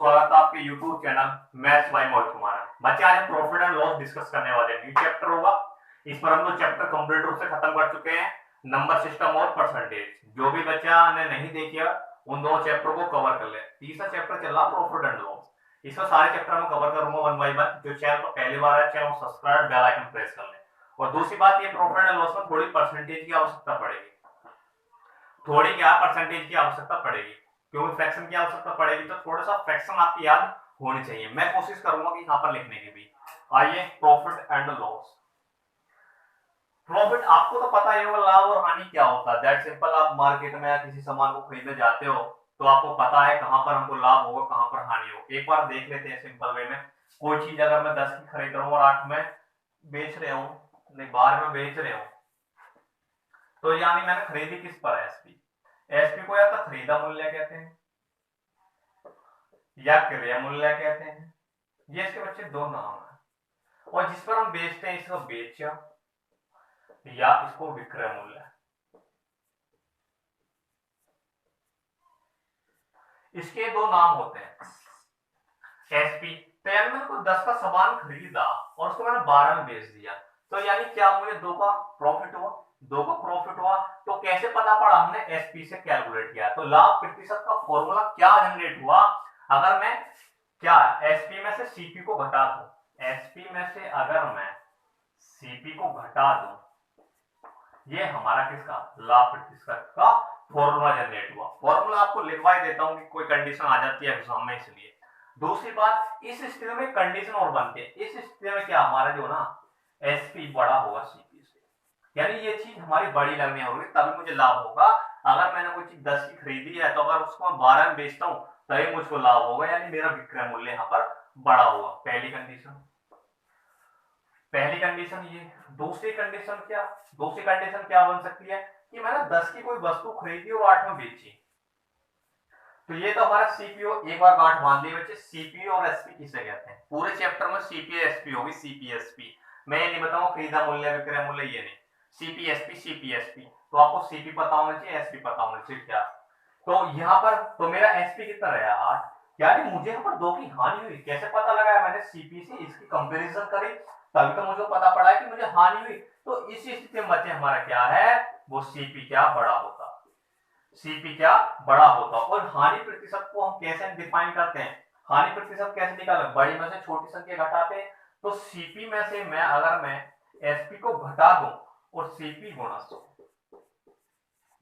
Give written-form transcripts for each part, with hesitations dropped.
स्वागत है आपके YouTube channel maths by Mohit Kumar. बच्चे आज हम प्रॉफिट एंड लॉस डिस्कस करने वाले हैं। न्यू चैप्टर होगा, इस पर हम लोग चैप्टर कंप्लीट रूप से खत्म कर चुके हैं। नंबर सिस्टम और परसेंटेज। जो भी बच्चा ने नहीं देखा उन दोनों चैप्टर को कवर कर ले। तीसरा चैप्टर चल रहा प्रॉफिट एंड लॉस। इसमें सारे चैप्टर में कवर करूंगा वन बाय वन। जो चैनल पर पहली बार है channel subscribe bell icon press कर ले। और दूसरी बात ये प्रॉफिट एंड लॉस में थोड़ी परसेंटेज की आवश्यकता पड़ेगी। थोड़ी क्या परसेंटेज की आवश्यकता पड़ेगी, क्योंकि फ्रैक्शन की आवश्यकता पड़ेगी, तो थोड़ा सा फ्रैक्शन आपकी याद होनी चाहिए। मैं कोशिश करूंगा कि यहाँ पर लिखने की भी। आइए प्रॉफिट एंड लॉस। प्रॉफिट आपको तो पता ही होगा लाभ और हानि क्या होता है। That simple. आप मार्केट में या किसी सामान को खरीदने जाते हो तो आपको पता है कहां पर हमको लाभ होगा कहां पर हानि होगा। एक बार देख लेते हैं सिंपल वे में। कोई चीज अगर मैं 10 की खरीद रहा हूँ और 8 में बेच रहे हूँ, नहीं 12 में बेच रहे हूँ, तो यानी मैंने खरीदी किस पर है? एसपी। एसपी को या तो खरीदा मूल्य कहते हैं या क्रय मूल्य कहते हैं। ये इसके बच्चे दो नाम है। और जिस पर हम बेचते हैं इसको बेच या इसको विक्रय मूल्य। इसके दो नाम होते हैं। एसपी तो यानी मैंने कोई 10 का सामान खरीदा और उसको मैंने 12 में बेच दिया, तो यानी क्या मुझे 2 का प्रॉफिट हुआ। 2 का प्रॉफिट हुआ तो कैसे पता पड़ा? हमने एसपी से कैलकुलेट किया। तो लाभ प्रतिशत का फॉर्मूला क्या जनरेट हुआ? अगर मैं क्या एसपी में से सीपी को घटा दूं, एसपी में से अगर मैं सीपी को घटा दूं, ये हमारा किसका लाभ प्रतिशत का फॉर्मूला जनरेट हुआ। फॉर्मूला आपको लिखवा ही देता हूं कि कोई कंडीशन आ जाती है एग्जाम में, इसलिए। दूसरी बात, इस स्थिति में कंडीशन और बनती है। इस स्थिति में क्या हमारा जो ना एसपी बड़ा होगा सीपी से, यानी ये चीज हमारी बड़ी लगने होगी तभी मुझे लाभ होगा। अगर मैंने कोई चीज 10 की खरीदी है तो अगर उसको मैं 12 में बेचता हूं तभी मुझको लाभ होगा, यानी मेरा विक्रय मूल्य यहाँ पर बड़ा होगा। पहली कंडीशन। पहली कंडीशन ये। दूसरी कंडीशन क्या? दूसरी कंडीशन क्या बन सकती है कि मैंने 10 की कोई वस्तु खरीदी और 8 में बेची, तो ये तो हमारा सीपीओ। एक बार गांठ बांध ली बच्चे, सीपीओ और एसपी किसे कहते हैं? पूरे चैप्टर में सीपीओ एसपी होगी, सीपीएसपी। मैं ये नहीं बताऊंगा खरीदा मूल्य विक्रय मूल्य, ये नहीं। CPSP CPSP. तो आपको सीपी पता होना चाहिए, एसपी पता होना चाहिए। क्या तो यहाँ पर तो मेरा एसपी कितना रहा? 8। यानी मुझे यहाँ पर 2 की हानि हुई। कैसे पता लगाया? मैंने सीपी से इसकी कंपैरिजन करी तभी तो मुझे पता पड़ा है कि मुझे हानि हुई। तो इस स्थिति में बच्चे हमारा क्या है, वो सीपी क्या बड़ा होता, सीपी क्या बड़ा होता। और हानि प्रतिशत को हम कैसे डिफाइन करते हैं? हानि प्रतिशत कैसे निकालें? बड़ी में से छोटी संख्या घटाते हैं। तो सीपी में से मैं अगर मैं एसपी को घटा दूं और सीपी गुणा 100,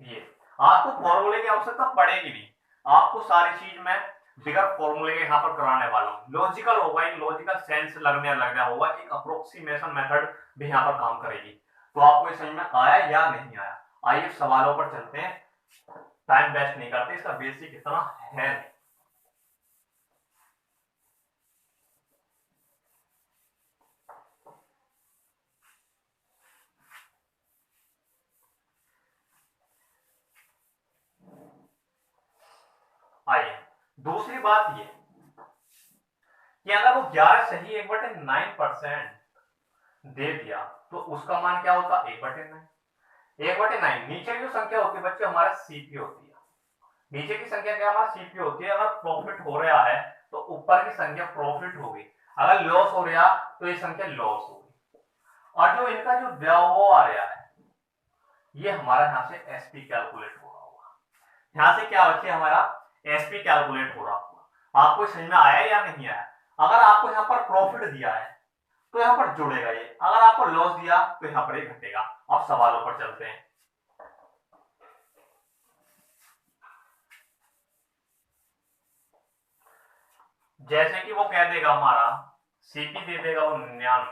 ये आपको फॉर्मूले की आवश्यकता पड़ेगी नहीं। आपको सारी चीज में बिगर फॉर्मूले के यहाँ पर कराने वाला हूं। लॉजिकल होगा, एक लॉजिकल सेंस लगने होगा, एक अप्रोक्सीमेशन मेथड भी यहाँ पर काम करेगी। तो आपको ये समझ में आया या नहीं आया? आइए सवालों पर चलते हैं, टाइम वेस्ट नहीं करते। इसका बेसिक इतना है। आइए दूसरी बात ये कि अगर वो 11 सही 1/9% दे दिया तो उसका मान क्या होता? 1/9। 1/9 नीचे जो संख्या होती है बच्चे हमारा सीपी होती है। नीचे की संख्या क्या हमारा सीपी होती है। अगर प्रॉफिट हो रहा है तो ऊपर की संख्या प्रॉफिट होगी, अगर लॉस हो रहा तो ये संख्या लॉस होगी। और जो इनका जो वो आ रहा है ये हमारा यहाँ से एसपी कैलकुलेट हो रहा होगा। यहाँ से क्या बच्चे हमारा एसपी कैलकुलेट हो रहा होगा। आपको समझ में आया या नहीं आया? अगर आपको यहाँ पर प्रॉफिट दिया है तो यहाँ पर जुड़ेगा ये, अगर आपको लॉस दिया तो यहाँ पर ये घटेगा। अब सवालों पर चलते हैं। जैसे कि वो कह देगा हमारा सीपी दे देगा वो 99,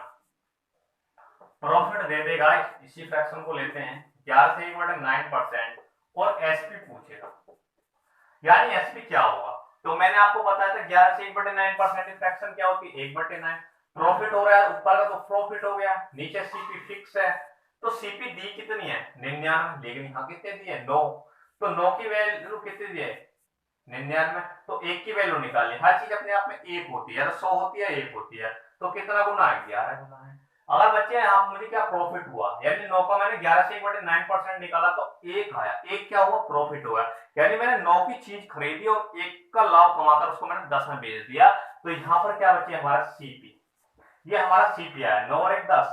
प्रॉफिट दे देगा, इसी फ्रैक्शन को लेते हैं 11 से 1/9% और एसपी पूछेगा, यानी एसपी क्या होगा? तो मैंने आपको बताया था 11 से 1/9% फ्रैक्शन क्या होती है? 1/9। प्रॉफिट हो रहा है ऊपर का तो प्रॉफिट हो गया, नीचे सीपी फिक्स है। तो सीपी दी कितनी है? 99, लेकिन यहाँ कितने दिए? 9। तो 9 की वैल्यू कितनी दी है? 99। तो 1 की वैल्यू निकालिए। हर चीज अपने आप में 1 होती है, 100 होती है 1 होती है, तो कितना गुना है? 11 गुना है। अगर बच्चे यहाँ मुझे क्या प्रॉफिट हुआ, यानी 9 का मैंने 11 से 1/9% निकाला तो एक आया, एक क्या हुआ प्रॉफिट हुआ, यानी मैंने 9 की चीज खरीदी और एक का लाभ कमाकर उसको मैंने 10 में बेच दिया। तो यहाँ पर क्या बचे हमारा सीपी, ये हमारा सीपी आया 9 और 1 10,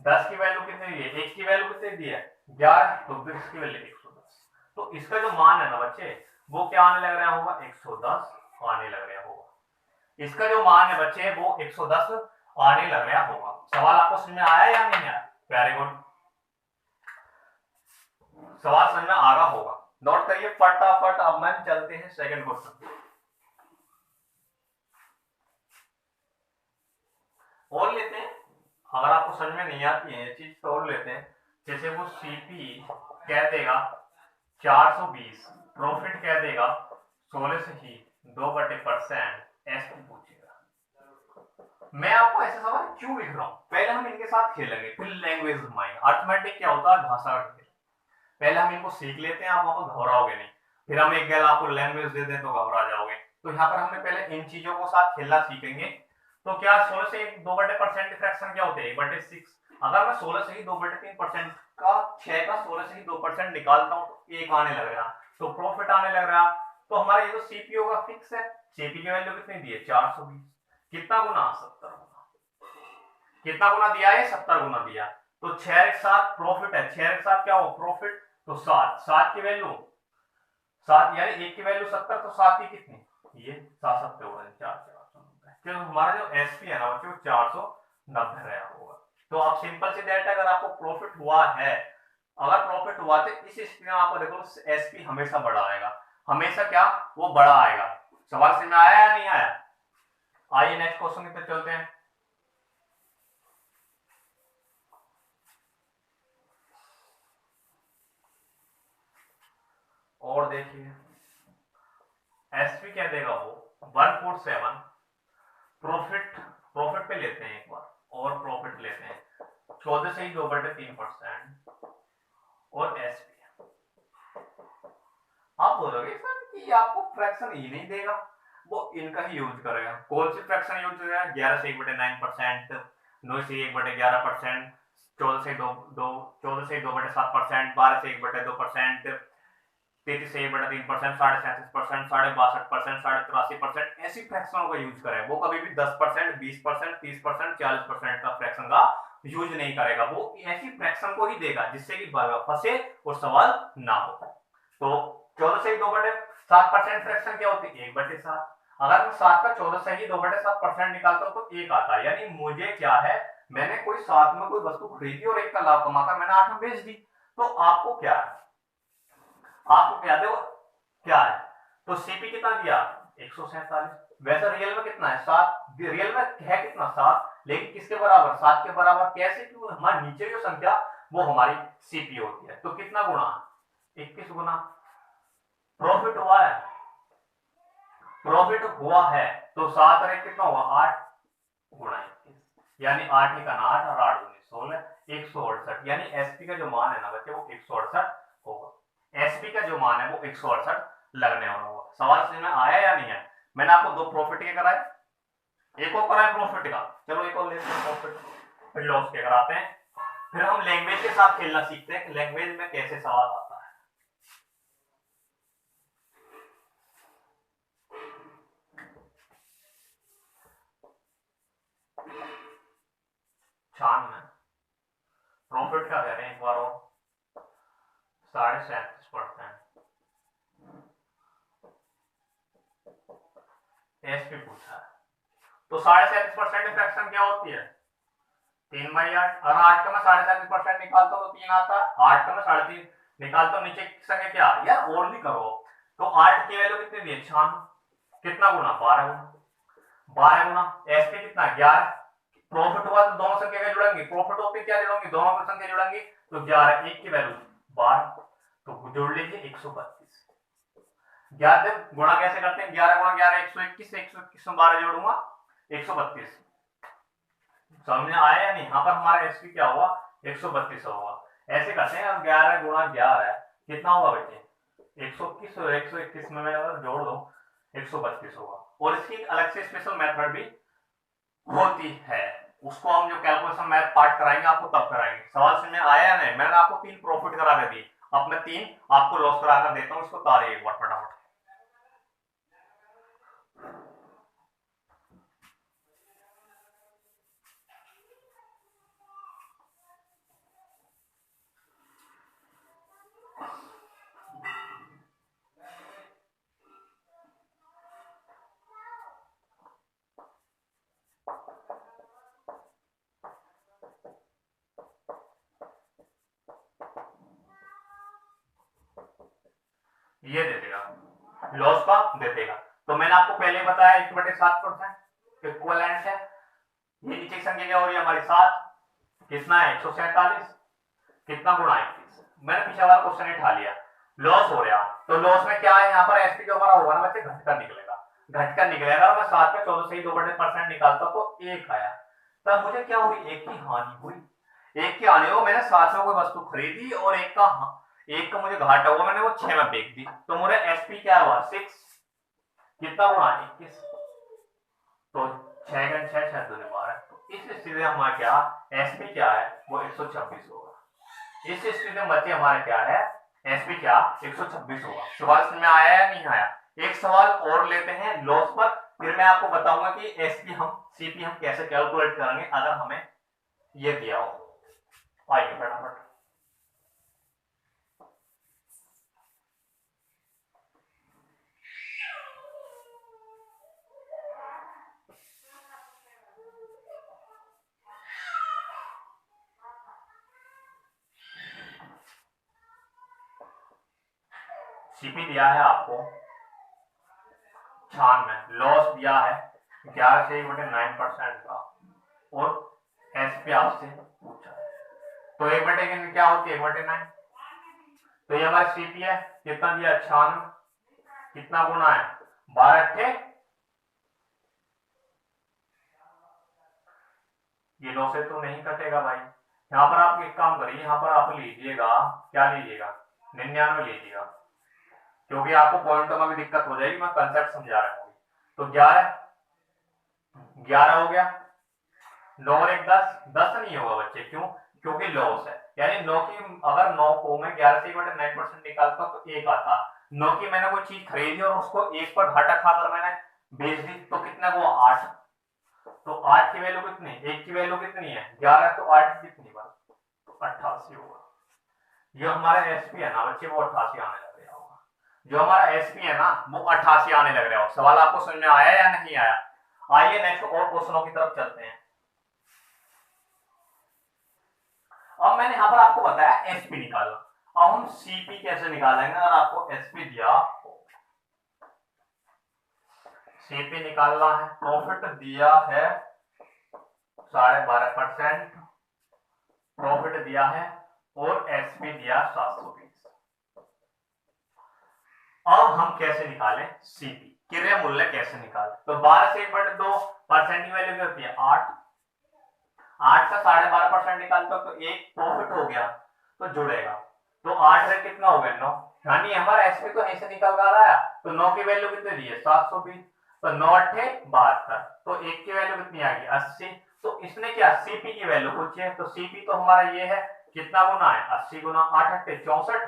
10 की वैल्यू कितनी दी है, 1 की वैल्यू कितनी दी है 11, तो 10 की वैल्यू 110। तो इसका जो मान है ना बच्चे वो क्या आने लग रहा होगा 110 आने लग रहा होगा, इसका जो मान है बच्चे वो 110 आने लग रहा होगा। सवाल आपको समझ में आया या नहीं आया? वेरी गुड, सवाल समझ में आ रहा होगा, नोट करिए फटाफट। अब मैं चलते हैं सेकंड क्वेश्चन और लेते हैं, अगर आपको समझ में नहीं आती है ये चीज तो और लेते हैं। जैसे वो सीपी कह देगा 420, प्रॉफिट कह देगा 16 से ही 2/% एसपी पूछेगा। मैं आपको ऐसे सवाल क्यों लिख रहा हूं, पहले हम इनके साथ खेलेंगे फिर लैंग्वेज घुमाएंगे। अर्थमेटिक क्या होता है भाषा का खेल, पहले हम इनको सीख लेते हैं, आप वहां पर घबराओगे नहीं, फिर हम एक गैल आपको लैंग्वेज दे दें तो घबरा जाओगे। तो यहाँ पर हमने पहले इन चीजों को साथ खेलना सीखेंगे। तो क्या 16 से 2/% फ्रैक्शन क्या होते हैं 1/6, अगर मैं 16 से ही 2/3% का 6 का 16 से ही 2% निकालता हूं तो एक आने लग रहा, तो प्रॉफिट आने लग रहा। तो हमारा ये जो सीपी होगा फिक्स है, सीपी की वैल्यू कितनी दी है 420, कितना गुना 70 गुना, कितना गुना दिया है 70 गुना दिया। तो 6 एक साथ प्रॉफिट है, 6 एक साथ क्या हो प्रॉफिट, तो 7, 7 की वैल्यू 7 यानी 1 की वैल्यू 70, तो 7 की कितनी ये 7 7 होगा 490, तो हमारा जो एसपी है ना बच्चों 490 रहा होगा। तो आप सिंपल सी दैट, अगर आपको प्रॉफिट हुआ है, अगर प्रॉफिट हुआ तो इस स्थिति में आपको देखो एसपी हमेशा बड़ा आएगा, हमेशा क्या वो बड़ा आएगा। सवाल समझ में आया या नहीं आया? आइए नेक्स्ट क्वेश्चन की तरफ चलते हैं। और देखिए एसपी क्या देगा वो 147, प्रॉफिट प्रॉफिट पे लेते हैं एक बार, और प्रॉफिट लेते हैं 14 से ही 2/3% और एसपी। आप बोलोगे सर कि आपको फ्रैक्शन ही नहीं देगा, वो इनका ही यूज करेगा। कौन सी फ्रैक्शन यूज करेगा 11 से 1/9%, 9 से 1/11%, 14 से 2/7%, 12 से 1/2%, 33 से 1/3%, 37%, 62%, 83%, ऐसी फ्रैक्शनों का यूज करेगा। वो कभी भी 10%, 20%, 30%, 40% का फ्रैक्शन का यूज नहीं करेगा, वो ऐसी फ्रैक्शन को ही देगा जिससे कि फंसे और सवाल ना हो। तो 14 से 2/7% फ्रैक्शन क्या होती है 1/7, अगर मैं 7 का 14 से ही 2/7% निकालता हूं तो 1 आता है, यानी मुझे क्या है मैंने कोई 7 में कोई वस्तु खरीदी और 1 का लाभ कमाकर मैंने 8 में बेच दी। तो आपको क्या है, आपको क्या दे क्या है, तो सीपी कितना दिया 147, वैसे रियल में कितना है 7, रियल में है कितना 7, लेकिन किसके बराबर 7 के बराबर कैसे, क्योंकि हमारे नीचे जो संख्या वो हमारी सीपी होती है। तो कितना गुना 21 गुना, प्रॉफिट हुआ है, प्रॉफिट हुआ है तो 7 और 1 कितना हुआ 8 गुणा 21, यानी 8 का 8 और 8 गुनी 16, 168, यानी एसपी का जो मान है ना बच्चे वो 168 होगा। एसपी का जो मान है वो 168 लगने वाला होगा। सवाल समझ में आया या नहीं है? मैंने आपको 2 प्रॉफिट के कराए, एक और कराए प्रॉफिट का, चलो एक और लेते हैं प्रॉफिट, फिर लॉस के कराते हैं, फिर हम लैंग्वेज के साथ खेलना सीखते हैं कि लैंग्वेज में कैसे सवाल आता है। छान में प्रॉफिट क्या कह रहे हैं एक बार और 37.5%, एसपी पूछा है तो 37.5% फ्रैक्शन क्या होती है 3/8, और 8 का मैं 37.5% निकालता हूँ तो 3 आता है, 8 का मैं 3.5 निकालता हूँ नीचे की संख्या क्या यार और भी करो। तो 8 की वैल्यू कितनी दी है 96, कितना गुना 12 गुना, 12 गुना एसपी कितना 11, प्रॉफिट हुआ तो दोनों संख्या क्या जुड़ेंगी, प्रॉफिट होती क्या जुड़ेंगी दोनों की संख्या जुड़ेंगी, तो 11 1 की वैल्यू 12, तो जोड़ लीजिए 132। गुणा कैसे करते हैं 11 गुणा 11 121, 121 में 12 जोड़ूंगा 132। समझ में आया या नहीं? यहाँ पर हमारा एसपी क्या हुआ 132 होगा। ऐसे करते हैं 11 गुणा 11 कितना होगा बच्चे 121, और 121 में अगर जोड़ दो 132 होगा। और इसकी अलग से स्पेशल मेथड भी होती है, उसको हम जो कैलकुलेशन मैथ पार्ट कराएंगे आपको तब कराएंगे। सवाल समझ में आया या नहीं? मैंने आपको 3 प्रॉफिट करा के दिए, अब मैं 3 आपको लॉस करा कर देता हूँ, इसको तारिए एक बार फटाफट। ये दे देगा, लॉस का दे देगा। तो मैंने आपको पहले बताया 1/7% इक्विवेलेंट है। ये नीचे संख्या क्या हो रही है हमारी 7, कितना है 147, कितना गुणा 21। मैंने पिछला वाला क्वेश्चन ही उठा लिया, लॉस हो रहा। तो लॉस में क्या है यहाँ पर एसपी जो हमारा होगा ना बच्चे घटकर निकलेगा, घटकर निकलेगा। मैं 7 पे 14 से ही 2% निकालता तो 1 आया, तब मुझे क्या हुई, 1 की हानि हुई। 1 की हानि हो, मैंने 7 में कोई वस्तु खरीदी और 1 का मुझे घाटा हुआ, मैंने वो 6 में बेच दी, तो मुझे एसपी क्या हुआ 6, कितना गुणा 21, तो 6 का 6 6 दूनी 12। तो इस स्थिति में हमारा क्या एसपी क्या है वो 126 होगा। इस स्थिति में बच्चे हमारे क्या है एसपी क्या 126 होगा। सवाल में आया या नहीं आया? एक सवाल और लेते हैं लॉस पर, फिर मैं आपको बताऊंगा कि एसपी हम सीपी हम कैसे कैलकुलेट करेंगे अगर हमें ये दिया हो। आइए फटाफट। सीपी दिया है आपको 96, लॉस दिया है 11 से 9% का, और एसपी आपसे पूछा है तो 1/9 क्या होती है 1/9। तो ये हमारी सीपी है, कितना दिया 96, कितना गुना है 12 ये 9 से तो नहीं कटेगा भाई। यहाँ पर आप एक काम करिए, यहाँ पर आप लीजिएगा क्या लीजिएगा 99 लीजिएगा, क्योंकि आपको पॉइंटों में भी दिक्कत हो जाएगी, मैं कंसेप्ट समझा रहा हूँ। तो 11 हो गया, 9 और 1 10 नहीं होगा बच्चे, क्यों? क्योंकि लॉस है, यानी 9 की अगर 9 को मैं 11 से 9% निकालता तो 1 आता। 9 की मैंने वो चीज खरीदी और उसको 1 पर घाटा खाकर मैंने बेच दी, तो कितना वो 8। तो 8 की वैल्यू कितनी, 1 की वैल्यू कितनी है 11, तो 8 कितनी बार तो 88 होगा। जो हमारा एसपी है ना बच्चे वो 88 आने लग रहा होगा, जो हमारा एसपी है ना वो 88 आने लग रहा होगा। सवाल आपको समझ में आया या नहीं आया? आइए नेक्स्ट और क्वेश्चनों की तरफ चलते हैं। अब मैंने यहां पर आपको बताया एसपी निकाला, अब हम सीपी कैसे निकालेंगे अगर आपको एसपी दिया। सीपी निकालना है, प्रॉफिट दिया है 12.5%, प्रॉफिट दिया है और एसपी दिया 720। अब हम कैसे निकालें सीपी, क्रय मूल्य कैसे निकालें? तो 12 से 1/2% की वैल्यू क्या होती है 8, 8 का 12.5% निकालते हो तो 1 प्रॉफिट हो गया तो जुड़ेगा, तो 8 में कितना हो गया 9, यानी हमारा एसपी तो ऐसे निकल रहा है। तो 9 की वैल्यू कितनी दी है 720, तो 9 8 72, तो 1 की वैल्यू कितनी आ गई 80। तो इसने क्या सीपी की वैल्यू पूछी है, तो सीपी तो हमारा ये है कितना गुना है 80 गुना 8 8 64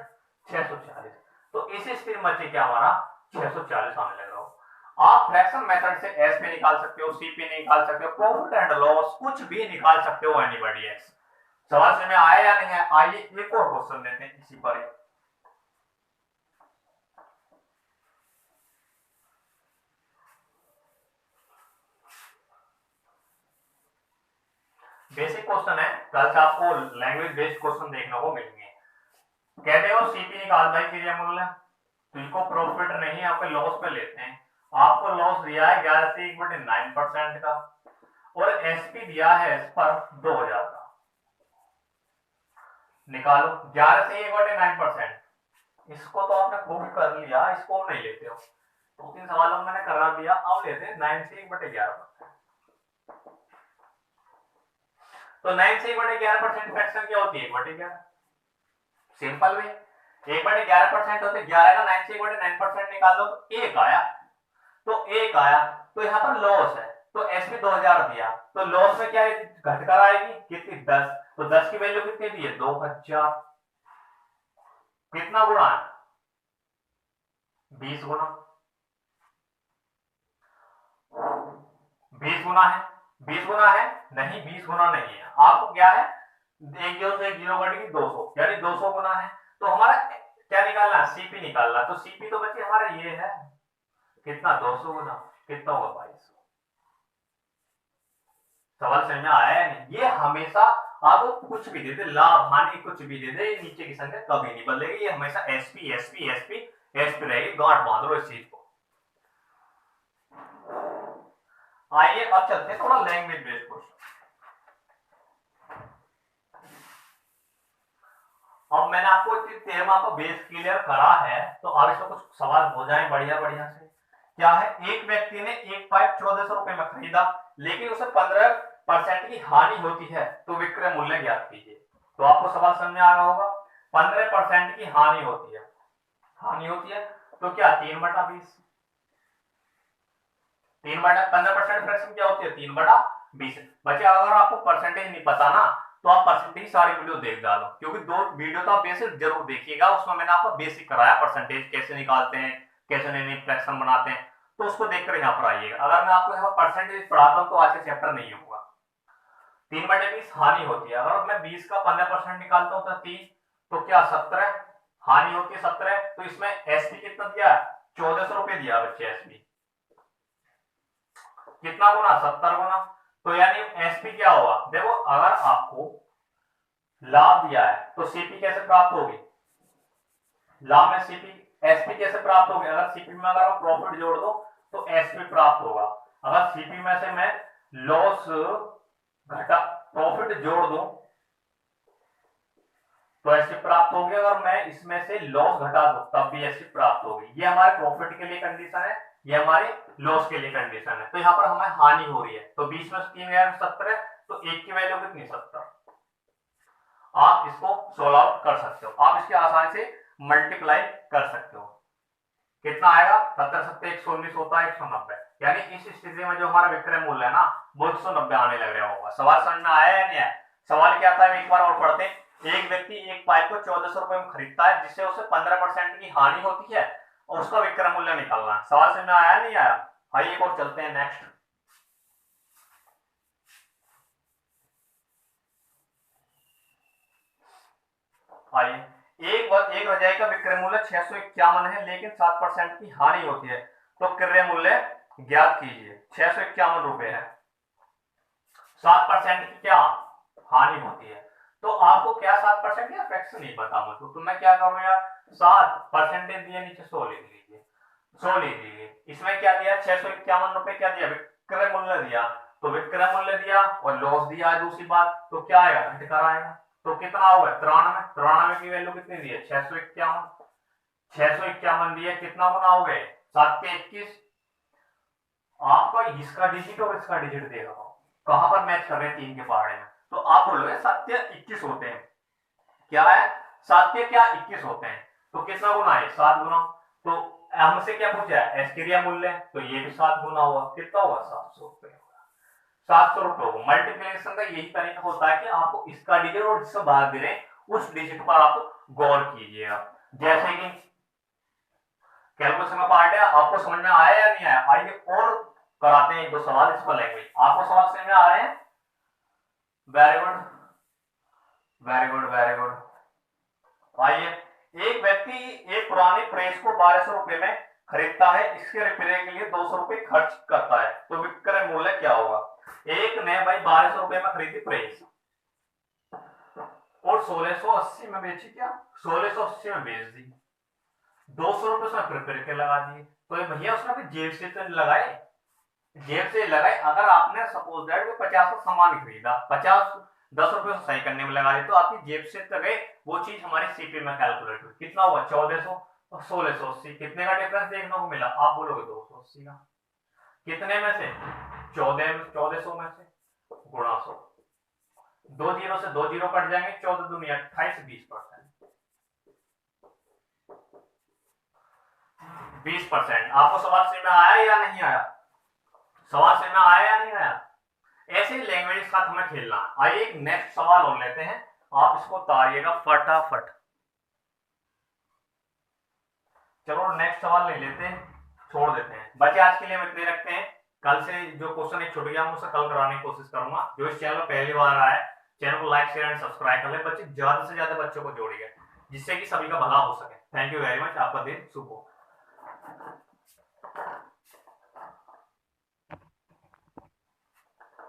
640। तो इस स्थिति में क्या हमारा 640 आने लग रहा हो। आप फ्रैक्शन मेथड से एस पे निकाल सकते हो, सी पे निकाल सकते हो, प्रॉफिट एंड लॉस कुछ भी निकाल सकते हो एनीबॉडी एक्स। सवाल समझ में आया या नहीं है? आइए एक और क्वेश्चन लेते हैं इसी पर। बेसिक क्वेश्चन है, कल से आपको लैंग्वेज बेस्ड क्वेश्चन देखने को मिलेंगे। कहते हो सीपी निकाल भाई क्रिया मूल्य, तो इसको प्रॉफिट नहीं आपके लॉस पे लेते हैं। आपको लॉस दिया है 11 से 1/9% का और एसपी दिया है इस पर 2000 का। निकालो 11 से 1/9%, इसको तो आपने खूब कर लिया, इसको नहीं लेते हो, 2-3 सवालों में मैंने करा दिया। अब लेते हैं 9 से 1/11%। तो 9 से 1/11% फ्रैक्शन क्या होती है 1/11, सिंपल वे 1/11% होते 11 का 9 से 1/9% निकाल दो तो 1 आया, तो 1 आया। तो यहाँ पर लॉस है, तो एसपी 2000 दिया, तो लॉस में क्या घटकर आएगी कितनी 10, तो 10 की वैल्यू कितनी दी है 2000, कितना गुना है 20 गुना, 20 गुना है, 20 गुना है नहीं, 20 गुना नहीं है, आपको क्या है एक जीरो से एक जीरो कटेगी 200, यानी 200 गुना है। तो हमारा क्या निकालना है सीपी निकालना, तो सीपी तो बच्चे हमारा ये है कितना 200 गुना, कितना होगा 2200। सवाल समझ में आया है नहीं, ये हमेशा आप कुछ भी दे दे, लाभ हानि कुछ भी दे दे, नीचे की संख्या कभी नहीं बदलेगी, ये हमेशा एसपी एसपी एसपी एसपी रहेगी, गांठ बांध लो इस चीज को। आइए अब चलते हैं थोड़ा लैंग्वेज बेस्ड क्वेश्चन। अब मैंने आपको थ्योरम का बेस क्लियर करा है, तो अब इसमें कुछ सवाल हो जाए बढ़िया बढ़िया से। क्या है, एक व्यक्ति ने एक पाइप 1400 रुपए में खरीदा, लेकिन उसे 15% की हानि होती है, तो विक्रय मूल्य ज्ञात कीजिए। तो आपको सवाल समझ में आ रहा होगा, 15% की हानि होती है, हानि होती है तो क्या 3/20, 15% फ्रैक्शन क्या होती है 3/20। बच्चे अगर आपको परसेंटेज नहीं पता ना, तो आप परसेंटेज सारी वीडियो देख डालो, क्योंकि 2 वीडियो तो आप बेसिक जरूर देखिएगा, उसमें मैंने आपको बेसिक कराया परसेंटेज कैसे निकालते हैं, कैसे नई फ्रैक्शन बनाते हैं, तो उसको देखकर यहाँ पर आइएगा। अगर मैं आपको यहाँ परसेंटेज पढ़ाता हूँ तो आज का चैप्टर नहीं होगा। 3/20 हानि होती है, अगर मैं 20 का 15% निकालता हूँ तो 30, तो क्या 17 हानि होती है 17, तो इसमें एसपी कितना दिया 1400 रुपए दिया बच्चे, एसपी कितना गुना 70 गुना, तो यानी एसपी क्या होगा, देखो अगर आपको लाभ दिया है तो सीपी कैसे प्राप्त होगी, लाभ में सीपी एसपी कैसे प्राप्त होगी, अगर सीपी में अगर आप प्रॉफिट जोड़ दो तो एसपी प्राप्त होगा, अगर सीपी में से मैं लॉस घटा प्रॉफिट जोड़ दूं तो एसपी प्राप्त होगी, अगर मैं इसमें से लॉस घटा दूं तब भी एसपी प्राप्त होगी। ये हमारे प्रॉफिट के लिए कंडीशन है, ये हमारे लॉस के लिए कंडीशन है। तो यहाँ पर हमें हानि हो रही है, तो 20 में 3 गया 70, तो 1 की वैल्यू कितनी 70। आप इसको सोल्व आउट कर सकते हो, आप इसके आसानी से मल्टीप्लाई कर सकते हो, कितना आएगा 70 70 119 होता है 190, यानी इस स्थिति में जो हमारा विक्रय मूल्य है ना वो 190 आने लग रहा होगा। सवाल समझ में आया या नहीं आया, सवाल क्या था एक बार और पढ़ते हैं। एक व्यक्ति एक पाइप को 1400 रुपए में खरीदता है, जिससे उसे 15% की हानि होती है और उसका विक्रय मूल्य निकालना है। सवाल समझ में आया नहीं आया, आइए एक और चलते हैं नेक्स्ट। आइए, एक रजाई का विक्रय मूल्य 651 है, लेकिन 7% की हानि होती है, तो क्रय मूल्य ज्ञात कीजिए। 651 रुपए है, 7% की क्या हानि होती है, तो आपको क्या 7% या फ्रैक्शन नहीं पता मुझको, तो मैं क्या करूं यार, 7% दिया नीचे 100 लिख लीजिए, 100 लिख लीजिए। इसमें क्या दिया 651 रुपए, क्या दिया विक्रय मूल्य दिया, तो विक्रय मूल्य दिया और लॉस दिया है दूसरी बात, तो क्या आएगा घटकर आएगा, तो कितना होगा 93, 93 की वैल्यू कितनी दी है 651, 651 दिया, कितना गुना हो गए 7 के 21। आपका इसका डिजिट और इसका डिजिट देखा कहां पर मैच कर रहे हैं 3 के पहाड़े में, तो आप बोलोगे 7 21 होते हैं, क्या है 7 क्या 21 होते हैं, तो कितना गुना है 7 गुना, तो हमसे क्या पूछा है एस्क्रिया मूल्य, तो ये भी 7 गुना हुआ, कितना हुआ 700 रुपए, 700 रुपए को। मल्टीप्लिकेशन का यही तरीका होता है कि आपको इसका डिजिट और जिससे भाग दे रहे हैं उस डिजिट पर आप गौर कीजिएगा। जैसे कि कैलकुलेशन का पार्ट है, आपको समझ में आया या नहीं आया, आइए और कराते हैं एक दो सवाल इस पर लैंग्वेज, आपको सवाल समझ में आ रहे हैं, very good very good very good. आइए, एक व्यक्ति एक पुरानी प्रेस को 1200 रुपए में खरीदता है, इसके रिपेयर के लिए 200 रुपए खर्च करता है, तो विक्रय मूल्य क्या होगा। एक ने भाई 1200 रुपए में खरीदी प्रेस और 1680 में बेची, क्या 1680 में बेच दी, 200 रुपए उसने प्रिपेयर के लगा दिए, तो भैया उसने अपनी जेब से तो लगाए, जेब से लगाए। अगर आपने सपोज दैट 50 का सामान खरीदा, 50 10 रुपए से सही करने में लगा दी, तो आपकी जेब से तो गए, वो चीज हमारी सीपी में कैलकुलेट हुई, कितना हुआ 1400 और 1680, कितने का डिफरेंस देखने को मिला, आप बोलोगे 280 का, कितने में से 1400 में से गुणा 100, 2 जीरो से 2 जीरो कट जाएंगे, 14 दूनी 28, 20%। आपको सवाल समझ में आया या नहीं आया, सवाल से में आया या नहीं आया? ऐसे ही लैंग्वेज के साथ हमें खेलना। आइए एक नेक्स्ट सवाल और लेते हैं, आप इसको तारिएगा फटाफट। चलो नेक्स्ट सवाल ले लेते हैं, छोड़ देते हैं बच्चे, आज के लिए हम इतने रखते हैं। कल से जो क्वेश्चन एक छूट गया मैं उसे कल कराने की कोशिश करूंगा। जो इस चैनल पर पहली बार आए, चैनल को लाइक शेयर एंड सब्सक्राइब कर ले बच्चे, ज्यादा से ज्यादा बच्चों को जोड़िए जिससे कि सभी का भला हो सके। थैंक यू वेरी मच, आपका दिन शुभ हो।